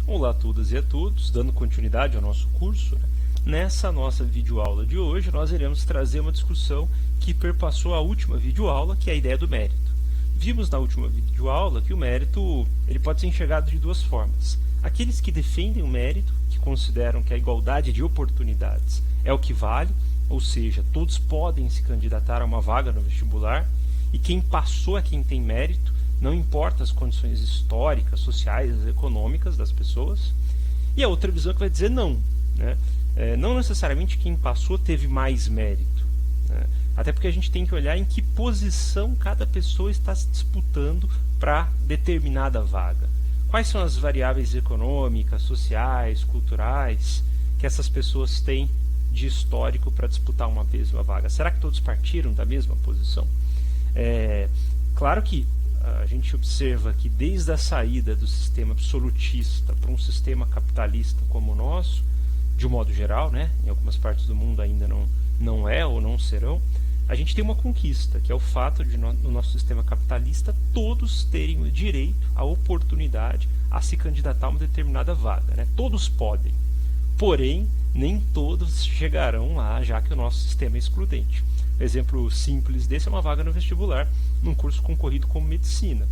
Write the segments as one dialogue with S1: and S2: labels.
S1: Olá a todas e a todos, dando continuidade ao nosso curso, nessa nossa videoaula de hoje nós iremos trazer uma discussão que perpassou a última videoaula, que é a ideia do mérito. Vimos na última videoaula que o mérito ele pode ser enxergado de duas formas. Aqueles que defendem o mérito, que consideram que a igualdade de oportunidades é o que vale, ou seja, todos podem se candidatar a uma vaga no vestibular, e quem passou é quem tem mérito, não importa as condições históricas, sociais, econômicas das pessoas. E a outra visão que vai dizer não. Não necessariamente quem passou teve mais mérito. Até porque a gente tem que olhar em que posição cada pessoa está se disputando para determinada vaga. Quais são as variáveis econômicas, sociais, culturais que essas pessoas têm de histórico para disputar uma mesma vaga? Será que todos partiram da mesma posição? Claro que a gente observa que desde a saída do sistema absolutista para um sistema capitalista como o nosso, de um modo geral, em algumas partes do mundo ainda não é ou não serão, a gente tem uma conquista, que é o fato de no nosso sistema capitalista todos terem o direito, a oportunidade a se candidatar a uma determinada vaga. Todos podem, porém nem todos chegarão lá, já que o nosso sistema é excludente. Um exemplo simples desse é uma vaga no vestibular, num curso concorrido como medicina.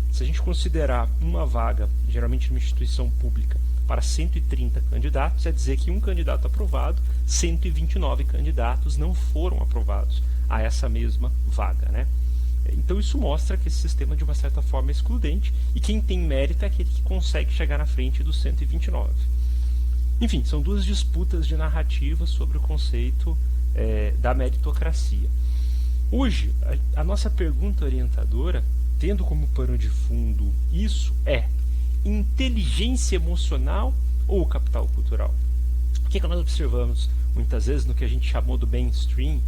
S1: Se a gente considerar uma vaga, geralmente numa instituição pública, para 130 candidatos, é dizer que um candidato aprovado, 129 candidatos não foram aprovados a essa mesma vaga. Então isso mostra que esse sistema de uma certa forma é excludente, e quem tem mérito é aquele que consegue chegar na frente dos 129. Enfim, são duas disputas de narrativa sobre o conceito da meritocracia. Hoje, a nossa pergunta orientadora, tendo como pano de fundo isso, é: inteligência emocional ou capital cultural? O que nós observamos muitas vezes no que a gente chamou do mainstream,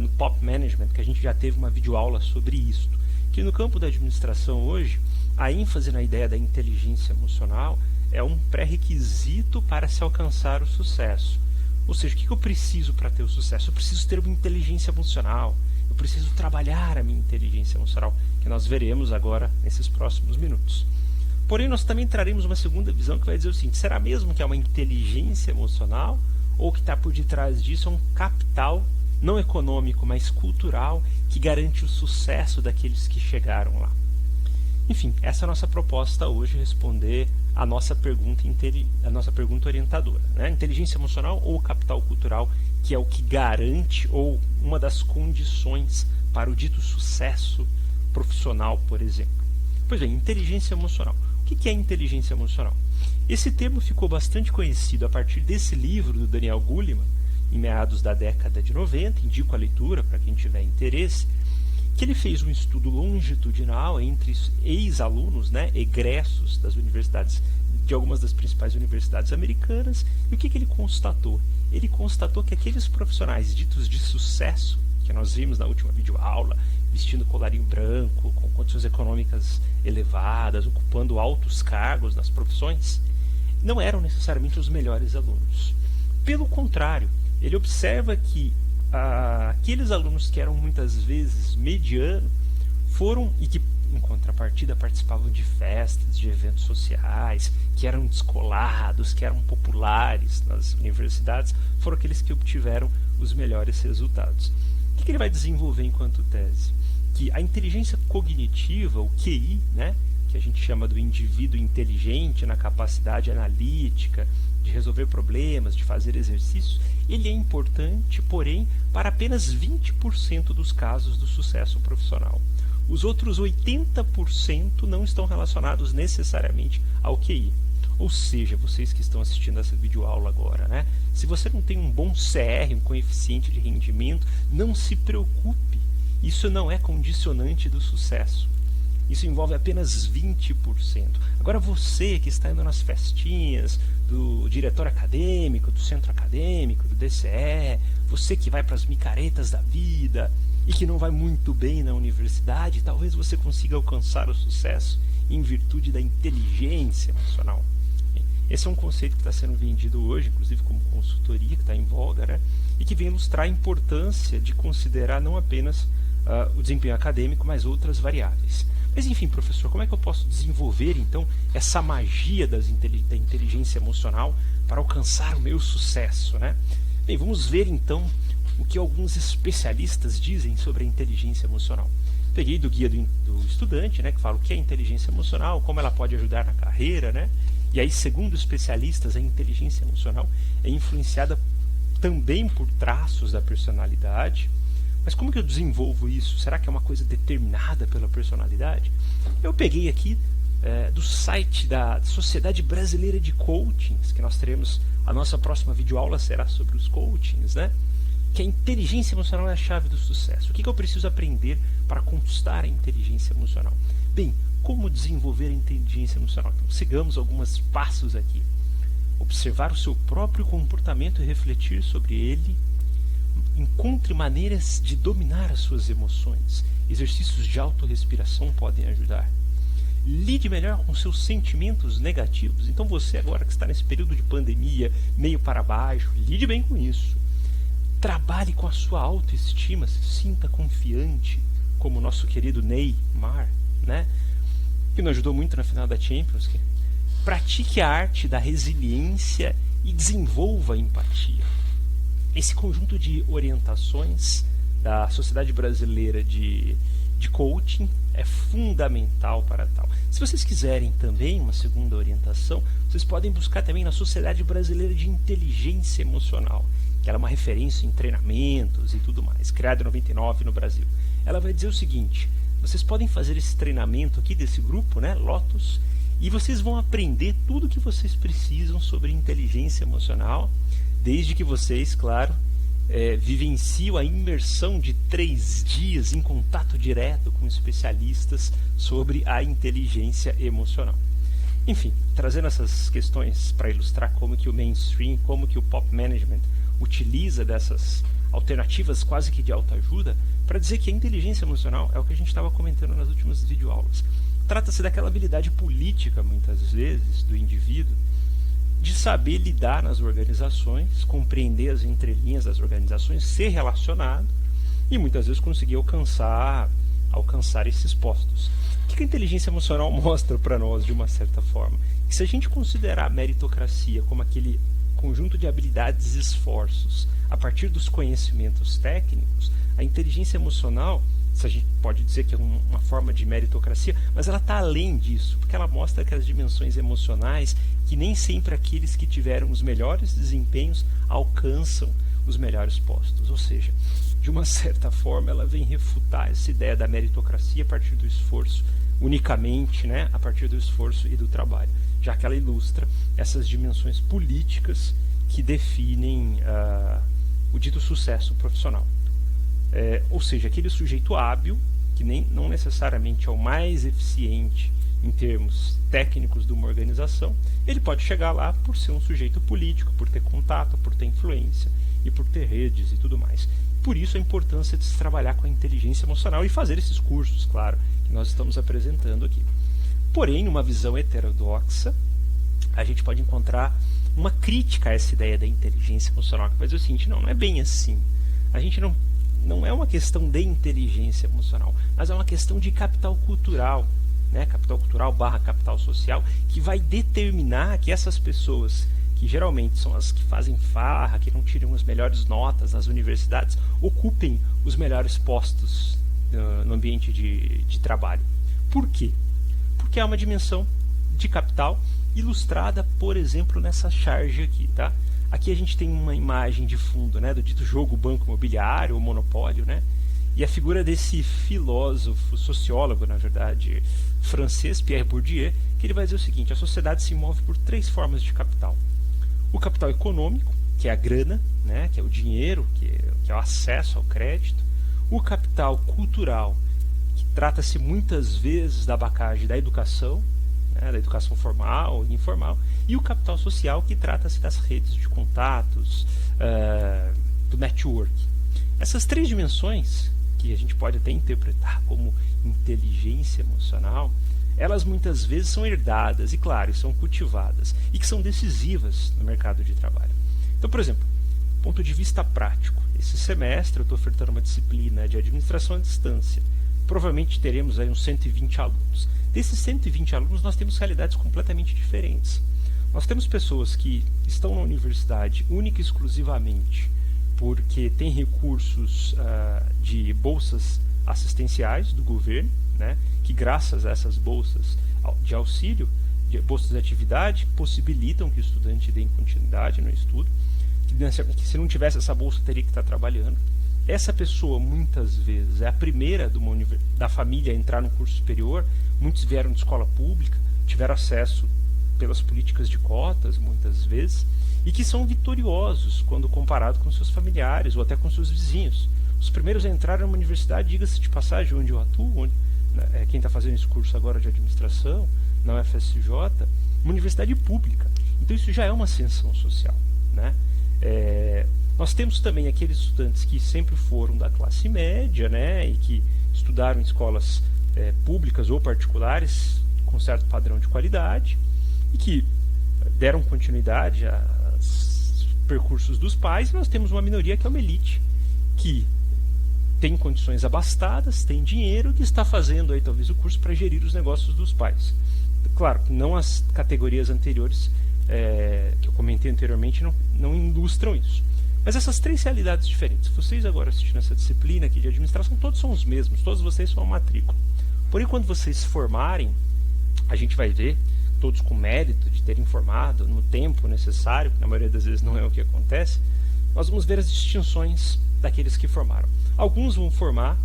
S1: no pop management, que a gente já teve uma videoaula sobre isso, que no campo da administração hoje, a ênfase na ideia da inteligência emocional é um pré-requisito para se alcançar o sucesso. Ou seja, o que eu preciso para ter o sucesso? Eu preciso ter uma inteligência emocional, eu preciso trabalhar a minha inteligência emocional, que nós veremos agora nesses próximos minutos. Porém, nós também traremos uma segunda visão que vai dizer o seguinte: será mesmo que é uma inteligência emocional, ou que está por detrás disso é um capital, não econômico, mas cultural, que garante o sucesso daqueles que chegaram lá? Enfim, essa é a nossa proposta hoje, responder a nossa pergunta orientadora. Inteligência emocional ou capital cultural, que é o que garante, ou uma das condições para o dito sucesso profissional, por exemplo. Pois bem, inteligência emocional. O que é inteligência emocional? Esse termo ficou bastante conhecido a partir desse livro do Daniel Goleman, em meados da década de 90, indico a leitura para quem tiver interesse, que ele fez um estudo longitudinal entre ex-alunos, egressos das universidades, de algumas das principais universidades americanas, e o que ele constatou? Ele constatou que aqueles profissionais ditos de sucesso, que nós vimos na última videoaula, vestindo colarinho branco, com condições econômicas elevadas, ocupando altos cargos nas profissões, não eram necessariamente os melhores alunos. Pelo contrário, ele observa que aqueles alunos que eram muitas vezes medianos foram, e que em contrapartida participavam de festas, de eventos sociais, que eram descolados, que eram populares nas universidades, foram aqueles que obtiveram os melhores resultados. O que ele vai desenvolver enquanto tese? Que a inteligência cognitiva, o QI, que a gente chama do indivíduo inteligente na capacidade analítica de resolver problemas, de fazer exercícios, ele é importante, porém, para apenas 20% dos casos do sucesso profissional. Os outros 80% não estão relacionados necessariamente ao QI. Ou seja, vocês que estão assistindo essa videoaula agora, se você não tem um bom CR, um coeficiente de rendimento, não se preocupe. Isso não é condicionante do sucesso. Isso envolve apenas 20%. Agora você que está indo nas festinhas do diretório acadêmico, do centro acadêmico, do DCE, você que vai para as micaretas da vida e que não vai muito bem na universidade, talvez você consiga alcançar o sucesso em virtude da inteligência emocional. Esse é um conceito que está sendo vendido hoje, inclusive como consultoria, que está em voga, e que vem ilustrar a importância de considerar não apenas o desempenho acadêmico, mas outras variáveis. Mas enfim, professor, como é que eu posso desenvolver então essa magia da inteligência emocional para alcançar o meu sucesso, né? Bem, vamos ver então o que alguns especialistas dizem sobre a inteligência emocional. Peguei do guia do estudante, né, que fala o que é inteligência emocional, como ela pode ajudar na carreira, né? E aí, segundo especialistas, a inteligência emocional é influenciada também por traços da personalidade. Mas como que eu desenvolvo isso? Será que é uma coisa determinada pela personalidade? Eu peguei aqui do site da Sociedade Brasileira de Coachings, que nós teremos, a nossa próxima videoaula será sobre os coachings, né? Que a inteligência emocional é a chave do sucesso. O que eu preciso aprender para conquistar a inteligência emocional? Bem, como desenvolver a inteligência emocional? Então, sigamos alguns passos aqui. Observar o seu próprio comportamento e refletir sobre ele. Encontre maneiras de dominar as suas emoções. Exercícios de autorrespiração podem ajudar. Lide melhor com seus sentimentos negativos. Então você agora que está nesse período de pandemia, meio para baixo, lide bem com isso. Trabalhe com a sua autoestima, se sinta confiante, como o nosso querido Neymar, né? Que nos ajudou muito na final da Champions. Pratique a arte da resiliência e desenvolva a empatia. Esse conjunto de orientações da Sociedade Brasileira de Coaching é fundamental para tal. Se vocês quiserem também uma segunda orientação, vocês podem buscar também na Sociedade Brasileira de Inteligência Emocional, que ela é uma referência em treinamentos e tudo mais, criada em 99 no Brasil. Ela vai dizer o seguinte: vocês podem fazer esse treinamento aqui desse grupo, né, Lotus, e vocês vão aprender tudo o que vocês precisam sobre inteligência emocional, desde que vocês, claro, vivenciam a imersão de 3 dias em contato direto com especialistas sobre a inteligência emocional. Enfim, trazendo essas questões para ilustrar como que o mainstream, como que o pop management utiliza dessas alternativas quase que de autoajuda para dizer que a inteligência emocional é o que a gente estava comentando nas últimas videoaulas. Trata-se daquela habilidade política, muitas vezes, do indivíduo, de saber lidar nas organizações, compreender as entrelinhas das organizações, ser relacionado e muitas vezes conseguir alcançar esses postos. O que a inteligência emocional mostra para nós, de uma certa forma? Que se a gente considerar a meritocracia como aquele conjunto de habilidades e esforços a partir dos conhecimentos técnicos, a inteligência emocional, se a gente pode dizer que é uma forma de meritocracia, mas ela está além disso, porque ela mostra aquelas dimensões emocionais que nem sempre aqueles que tiveram os melhores desempenhos alcançam os melhores postos. Ou seja, de uma certa forma, ela vem refutar essa ideia da meritocracia a partir do esforço, unicamente, né, a partir do esforço e do trabalho, já que ela ilustra essas dimensões políticas que definem o dito sucesso profissional. Ou seja, aquele sujeito hábil, que não necessariamente é o mais eficiente em termos técnicos de uma organização, ele pode chegar lá por ser um sujeito político, por ter contato, por ter influência e por ter redes e tudo mais. Por isso a importância de se trabalhar com a inteligência emocional e fazer esses cursos, claro, que nós estamos apresentando aqui. Porém, numa visão heterodoxa, a gente pode encontrar uma crítica a essa ideia da inteligência emocional, que vai dizer o seguinte: não é bem assim. A gente não é uma questão de inteligência emocional, mas é uma questão de capital cultural, né? Capital cultural / capital social, que vai determinar que essas pessoas, que geralmente são as que fazem farra, que não tiram as melhores notas nas universidades, ocupem os melhores postos no ambiente de trabalho. Por quê? Porque é uma dimensão de capital ilustrada, por exemplo, nessa charge aqui, tá? Aqui a gente tem uma imagem de fundo, né, do dito jogo banco imobiliário ou monopólio, né? E a figura desse filósofo, sociólogo, na verdade, francês, Pierre Bourdieu, que ele vai dizer o seguinte: a sociedade se move por 3 formas de capital. O capital econômico, que é a grana, né, que é o dinheiro, que é o acesso ao crédito. O capital cultural, que trata-se muitas vezes da abacagem da educação formal e informal, e o capital social, que trata-se das redes de contatos, do network. Essas 3 dimensões, que a gente pode até interpretar como inteligência emocional, elas muitas vezes são herdadas e, claro, são cultivadas, e que são decisivas no mercado de trabalho. Então, por exemplo, do ponto de vista prático, esse semestre eu estou ofertando uma disciplina de administração à distância, provavelmente teremos aí uns 120 alunos. Desses 120 alunos, nós temos realidades completamente diferentes. Nós temos pessoas que estão na universidade única e exclusivamente porque têm recursos de bolsas assistenciais do governo, né, que graças a essas bolsas de auxílio, de bolsas de atividade, possibilitam que o estudante dê continuidade no estudo, que se não tivesse essa bolsa teria que estar trabalhando. Essa pessoa muitas vezes é a primeira da família a entrar no curso superior, muitos vieram de escola pública, tiveram acesso pelas políticas de cotas muitas vezes, e que são vitoriosos quando comparado com seus familiares ou até com seus vizinhos. Os primeiros a entrar numa universidade, diga-se de passagem, onde eu atuo, quem está fazendo esse curso agora de administração, na UFSJ, uma universidade pública. Então isso já é uma ascensão social, né? Nós temos também aqueles estudantes que sempre foram da classe média, né, e que estudaram em escolas públicas ou particulares com certo padrão de qualidade e que deram continuidade aos percursos dos pais. E nós temos uma minoria que é uma elite, que tem condições abastadas, tem dinheiro, que está fazendo aí talvez o curso para gerir os negócios dos pais. Claro que não as categorias anteriores que eu comentei anteriormente não ilustram isso. Mas essas três realidades diferentes, vocês agora assistindo essa disciplina aqui de administração, todos são os mesmos, todos vocês são a matrícula. Porém, quando vocês se formarem, a gente vai ver, todos com mérito de terem formado no tempo necessário, que na maioria das vezes não é o que acontece, nós vamos ver as distinções daqueles que formaram. Alguns vão formar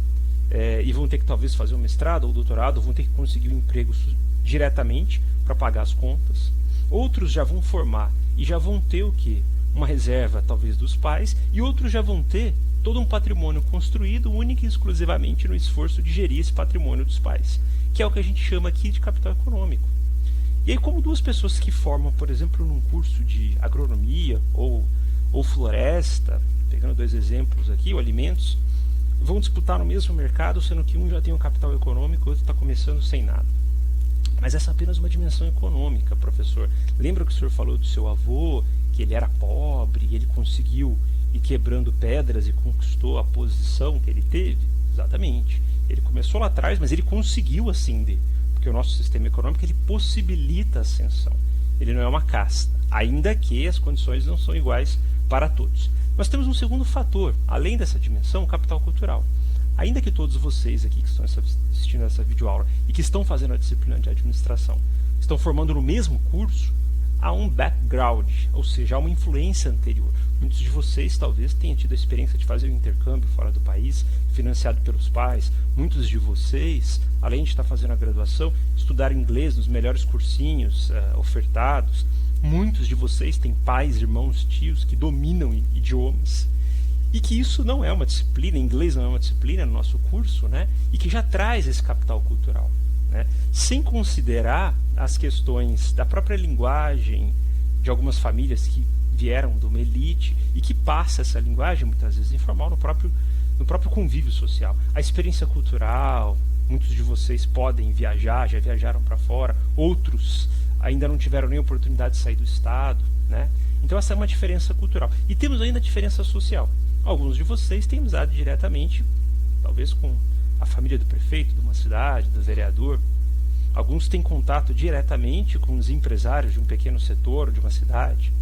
S1: e vão ter que talvez fazer um mestrado ou doutorado, vão ter que conseguir um emprego diretamente para pagar as contas. Outros já vão formar e já vão ter o quê? Uma reserva talvez dos pais, e outros já vão ter todo um patrimônio construído única e exclusivamente no esforço de gerir esse patrimônio dos pais, que é o que a gente chama aqui de capital econômico. E aí, como duas pessoas que formam, por exemplo, num curso de agronomia ou floresta, pegando dois exemplos aqui, ou alimentos, vão disputar no mesmo mercado, sendo que um já tem um capital econômico e o outro está começando sem nada. Mas essa é apenas uma dimensão econômica, professor. Lembra que o senhor falou do seu avô, que ele era pobre e ele conseguiu ir quebrando pedras e conquistou a posição que ele teve? Exatamente. Ele começou lá atrás, mas ele conseguiu ascender, porque o nosso sistema econômico ele possibilita a ascensão. Ele não é uma casta, ainda que as condições não são iguais para todos. Nós temos um segundo fator, além dessa dimensão, o capital cultural. Ainda que todos vocês aqui que estão assistindo essa videoaula e que estão fazendo a disciplina de administração estão formando no mesmo curso, há um background, ou seja, há uma influência anterior. Muitos de vocês talvez tenham tido a experiência de fazer um intercâmbio fora do país, financiado pelos pais. Muitos de vocês, além de estar fazendo a graduação, estudaram inglês nos melhores cursinhos ofertados. Muitos de vocês têm pais, irmãos, tios que dominam idiomas. E que isso não é uma disciplina, inglês não é uma disciplina no nosso curso, né? E que já traz esse capital cultural, né? Sem considerar as questões da própria linguagem de algumas famílias que vieram de uma elite e que passa essa linguagem, muitas vezes informal, no próprio convívio social. A experiência cultural, muitos de vocês podem viajar, já viajaram para fora, outros ainda não tiveram nem oportunidade de sair do estado, né? Então essa é uma diferença cultural. E temos ainda a diferença social. Alguns de vocês têm amizade diretamente, talvez com a família do prefeito de uma cidade, do vereador. Alguns têm contato diretamente com os empresários de um pequeno setor, de uma cidade.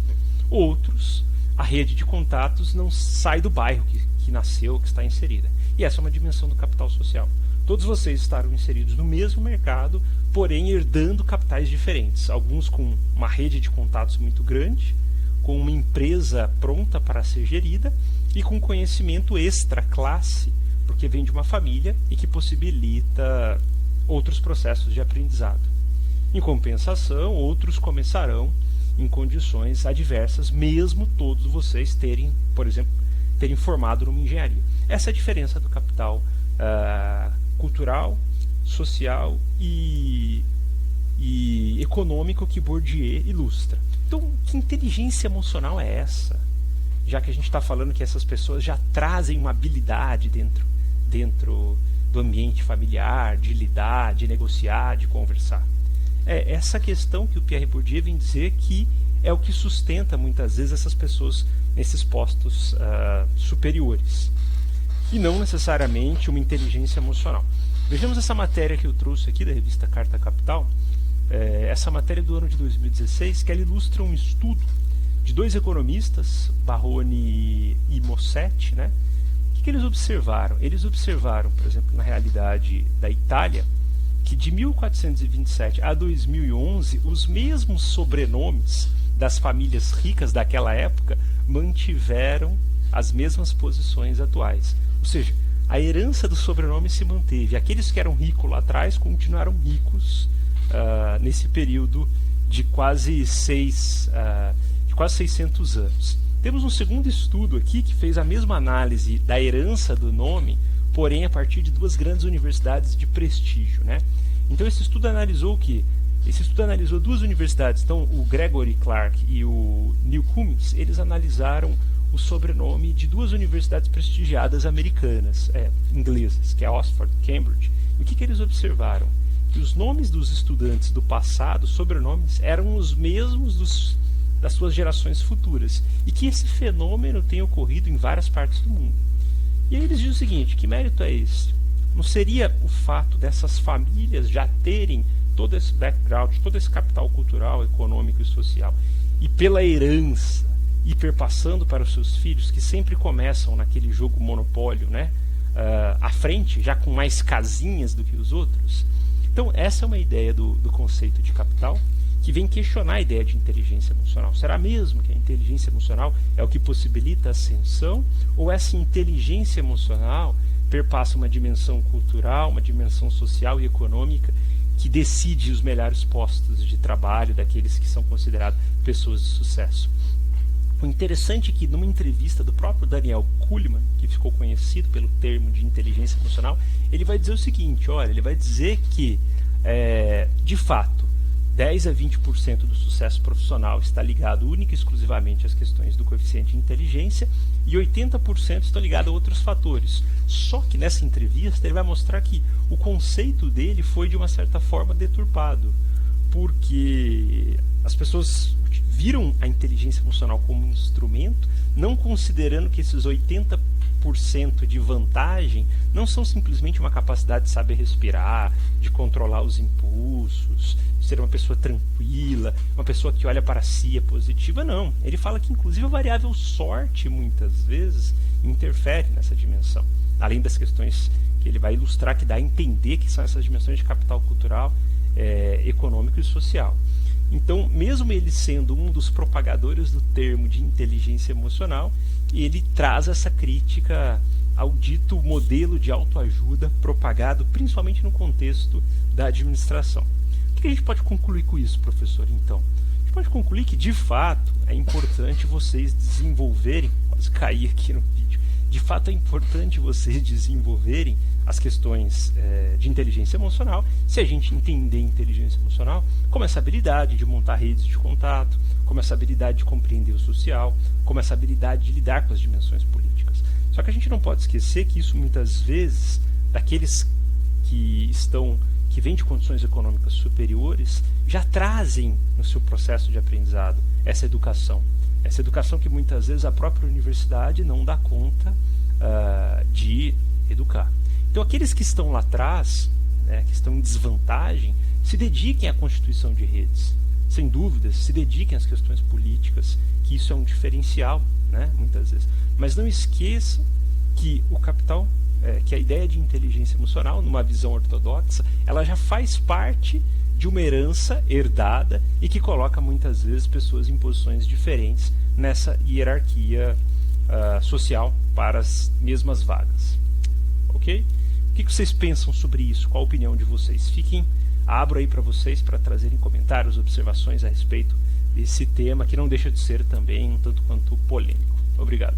S1: Outros, a rede de contatos não sai do bairro que nasceu, que está inserida. E essa é uma dimensão do capital social. Todos vocês estarão inseridos no mesmo mercado, porém herdando capitais diferentes. Alguns com uma rede de contatos muito grande, com uma empresa pronta para ser gerida e com conhecimento extra-classe, porque vem de uma família e que possibilita outros processos de aprendizado. Em compensação, outros começarão em condições adversas, mesmo todos vocês terem, por exemplo, terem formado numa engenharia. Essa é a diferença do capital cultural, social e econômico que Bourdieu ilustra. Então, que inteligência emocional é essa? Já que a gente está falando que essas pessoas já trazem uma habilidade dentro do ambiente familiar, de lidar, de negociar, de conversar. É essa questão que o Pierre Bourdieu vem dizer que é o que sustenta muitas vezes essas pessoas nesses postos superiores. E não necessariamente uma inteligência emocional. Vejamos essa matéria que eu trouxe aqui da revista Carta Capital, essa matéria do ano de 2016, que ela ilustra um estudo de dois economistas, Barroni e Mossetti, né? O que eles observaram? Eles observaram, por exemplo, na realidade da Itália, que de 1427 a 2011, os mesmos sobrenomes das famílias ricas daquela época mantiveram as mesmas posições atuais. Ou seja, a herança do sobrenome se manteve. Aqueles que eram ricos lá atrás continuaram ricos nesse período de quase 600 anos. Temos um segundo estudo aqui que fez a mesma análise da herança do nome, porém a partir de duas grandes universidades de prestígio, né? Então esse estudo analisou o quê? Esse estudo analisou duas universidades, então o Gregory Clark e o Neil Cummins, eles analisaram o sobrenome de duas universidades prestigiadas americanas, inglesas, que é Oxford e Cambridge. E o que eles observaram? Que os nomes dos estudantes do passado, sobrenomes, eram os mesmos das suas gerações futuras, e que esse fenômeno tem ocorrido em várias partes do mundo. E aí eles dizem o seguinte: que mérito é esse? Não seria o fato dessas famílias já terem todo esse background, todo esse capital cultural, econômico e social, e pela herança ir perpassando para os seus filhos, que sempre começam naquele jogo monopólio, né, à frente, já com mais casinhas do que os outros? Então essa é uma ideia do conceito de capital, que vem questionar a ideia de inteligência emocional. Será mesmo que a inteligência emocional é o que possibilita a ascensão? Ou essa inteligência emocional perpassa uma dimensão cultural, uma dimensão social e econômica que decide os melhores postos de trabalho daqueles que são considerados pessoas de sucesso? O interessante é que numa entrevista do próprio Daniel Kuhlman, que ficou conhecido pelo termo de inteligência emocional, ele vai dizer o seguinte: olha, ele vai dizer que, de fato, 10 a 20% do sucesso profissional está ligado única e exclusivamente às questões do coeficiente de inteligência, e 80% estão ligados a outros fatores. Só que nessa entrevista ele vai mostrar que o conceito dele foi de uma certa forma deturpado, porque as pessoas viram a inteligência emocional como um instrumento, não considerando que esses 80% de vantagem não são simplesmente uma capacidade de saber respirar, de controlar os impulsos, de ser uma pessoa tranquila, uma pessoa que olha para si é positiva. Não, ele fala que inclusive a variável sorte muitas vezes interfere nessa dimensão, além das questões que ele vai ilustrar, que dá a entender que são essas dimensões de capital cultural, econômico e social. Então, mesmo ele sendo um dos propagadores do termo de inteligência emocional, ele traz essa crítica ao dito modelo de autoajuda propagado principalmente no contexto da administração. O que a gente pode concluir com isso, professor? Então, a gente pode concluir que, de fato, é importante vocês desenvolverem, quase cair aqui no vídeo, de fato é importante vocês desenvolverem as questões de inteligência emocional, se a gente entender inteligência emocional como essa habilidade de montar redes de contato, como essa habilidade de compreender o social, como essa habilidade de lidar com as dimensões políticas. Só que a gente não pode esquecer que isso muitas vezes, daqueles que vêm de condições econômicas superiores, já trazem no seu processo de aprendizado essa educação que muitas vezes a própria universidade não dá conta de educar. Então aqueles que estão lá atrás, que estão em desvantagem, se dediquem à constituição de redes, sem dúvidas, se dediquem às questões políticas, que isso é um diferencial, né, muitas vezes. Mas não esqueçam que o capital, que a ideia de inteligência emocional, numa visão ortodoxa, ela já faz parte de uma herança herdada e que coloca muitas vezes pessoas em posições diferentes nessa hierarquia social para as mesmas vagas. Ok? O que vocês pensam sobre isso? Qual a opinião de vocês? Abro aí para vocês para trazerem comentários, observações a respeito desse tema, que não deixa de ser também um tanto quanto polêmico. Obrigado.